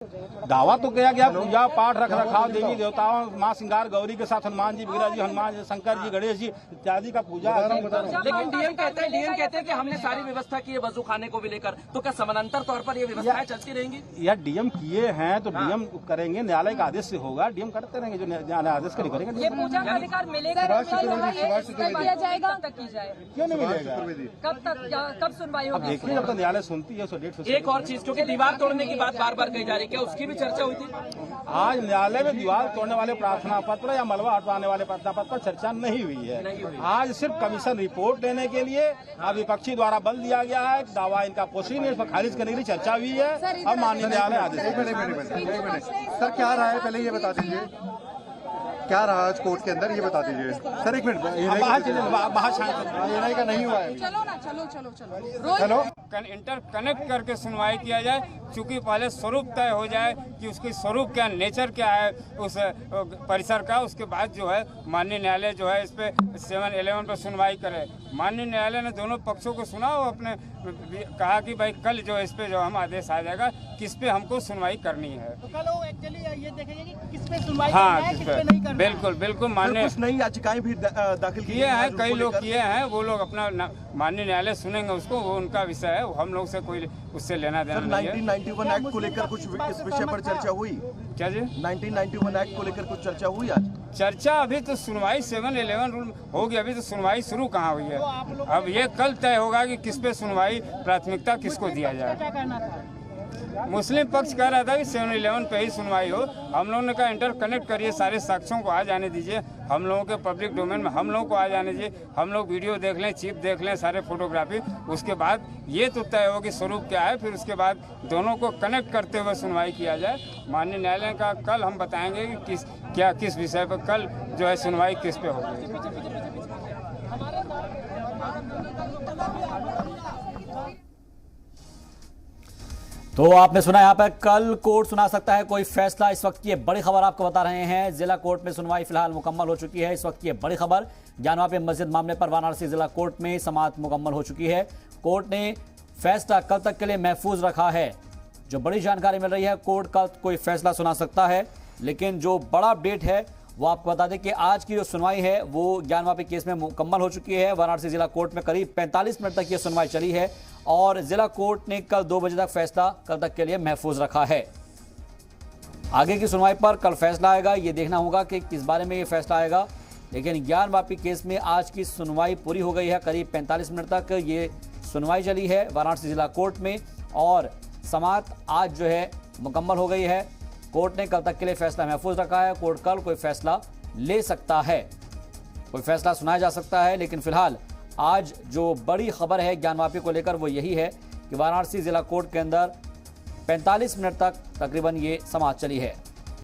दावा तो किया गया पूजा पाठ रख रखाव देवी देवताओं माँ सिंगार गौरी के साथ हनुमान जी विग्रह जी हनुमान जी शंकर जी गणेश जी इत्यादि का पूजा। लेकिन डीएम कहते हैं कि हमने सारी व्यवस्था की है वजू खाने को भी लेकर, तो क्या समानांतर तौर पर ये व्यवस्थाएं चलती रहेंगी? या डीएम किए हैं तो डीएम करेंगे, न्यायालय का आदेश से होगा, डीएम करते रहेंगे जो न्यायालय आदेश का नहीं करेंगे। ये पूजा का अधिकार मिलेगा किया जाएगा, तक की जाए क्यों नहीं मिलेगा? कब सुनवाई होगी? देखिए जब तो न्यायालय सुनती है उसको डेट। एक और चीज, क्योंकि दीवार तोड़ने की बात बार बार कही जा रही है, क्या उसकी भी चर्चा हुई थी? आज न्यायालय में दीवार तोड़ने वाले प्रार्थना पत्र या मलबा हटवाने वाले प्रार्थना पत्र पर चर्चा नहीं हुई है। आज सिर्फ कमीशन रिपोर्ट देने के लिए विपक्षी द्वारा बल दिया गया है, दावा इनका पोषी नहीं, इस पर खारिज करने की चर्चा हुई है। अब माननीय न्यायालय आदेश। सर क्या रहा है पहले ये बता दीजिए, क्या रहा आज कोर्ट के अंदर ये बता दीजिए सर। एक मिनट का नहीं हुआ है। चलो ना, चलो इंटर कनेक्ट करके सुनवाई किया जाए, क्योंकि पहले स्वरूप तय हो जाए कि उसकी स्वरूप क्या, नेचर क्या है उस परिसर का, उसके बाद जो है माननीय न्यायालय जो है इस पे 7-11 पर सुनवाई करे। माननीय न्यायालय ने दोनों पक्षों को सुना और अपने कहा कि भाई कल जो इस पे जो हम आदेश आ जाएगा किस पे हमको सुनवाई करनी है। तो कल वो एक्चुअली ये देखेंगे कि किस पे सुनवाई हाँ, करना है, किस पे नहीं करना। बिल्कुल बिल्कुल माननीय कुछ नई याचिकाएं भी दाखिल किए हैं, कई लोग किए हैं, वो लोग अपना माननीय न्यायालय सुनेंगे उसको, वो उनका विषय है, हम लोग से कोई उससे लेना देना नहीं है। 1991 एक्ट को लेकर कुछ इस विषय पर चर्चा हुई क्या जी? 1991 एक्ट को लेकर कुछ चर्चा हुई आज? चर्चा अभी तो सुनवाई 7-11 रूल होगी, अभी तो सुनवाई शुरू कहाँ हुई है। अब ये कल तय होगा कि किस पे सुनवाई, प्राथमिकता किसको दिया जाए। क्या करना था? मुस्लिम पक्ष कह रहा था कि 7-11 पे ही सुनवाई हो। हम लोगों ने कहा इंटर कनेक्ट करिए, सारे साक्ष्यों को आ जाने दीजिए, हम लोगों के पब्लिक डोमेन में हम लोगों को आ जाने दीजिए, हम लोग वीडियो देख लें, चिप देख लें, सारे फोटोग्राफी, उसके बाद ये तो तय हो कि स्वरूप क्या है, फिर उसके बाद दोनों को कनेक्ट करते हुए सुनवाई किया जाए। माननीय न्यायालय का कल हम बताएंगे कि किस विषय पर कल जो है सुनवाई किस पे होगी। तो आपने सुना यहाँ पर कल कोर्ट सुना सकता है कोई फैसला। इस वक्त की बड़ी खबर आपको बता रहे हैं, जिला कोर्ट में सुनवाई फिलहाल मुकम्मल हो चुकी है। इस वक्त की बड़ी खबर, ज्ञानवापी मस्जिद मामले पर वाराणसी जिला कोर्ट में समाअत मुकम्मल हो चुकी है। कोर्ट ने फैसला कल तक के लिए महफूज रखा है। जो बड़ी जानकारी मिल रही है, कोर्ट कल कोई फैसला सुना सकता है, लेकिन जो बड़ा अपडेट है वो आपको बता दें कि आज की जो सुनवाई है वो ज्ञानवापी केस में मुकम्मल हो चुकी है। वाराणसी जिला कोर्ट में करीब 45 मिनट तक ये सुनवाई चली है और जिला कोर्ट ने कल 2 बजे तक फैसला कल तक के लिए महफूज रखा है। आगे की सुनवाई पर कल फैसला आएगा, ये देखना होगा कि किस बारे में ये फैसला आएगा। लेकिन ज्ञानवापी केस में आज की सुनवाई पूरी हो गई है। करीब 45 मिनट तक ये सुनवाई चली है वाराणसी जिला कोर्ट में और समाअत आज जो है मुकम्मल हो गई है। कोर्ट ने कल तक के लिए फैसला महफूज रखा है। कोर्ट कल कोई फैसला ले सकता है, कोई फैसला सुनाया जा सकता है, लेकिन फिलहाल आज जो बड़ी खबर है ज्ञानवापी को लेकर वो यही है कि वाराणसी जिला कोर्ट के अंदर 45 मिनट तक तकरीबन ये समाअत चली है।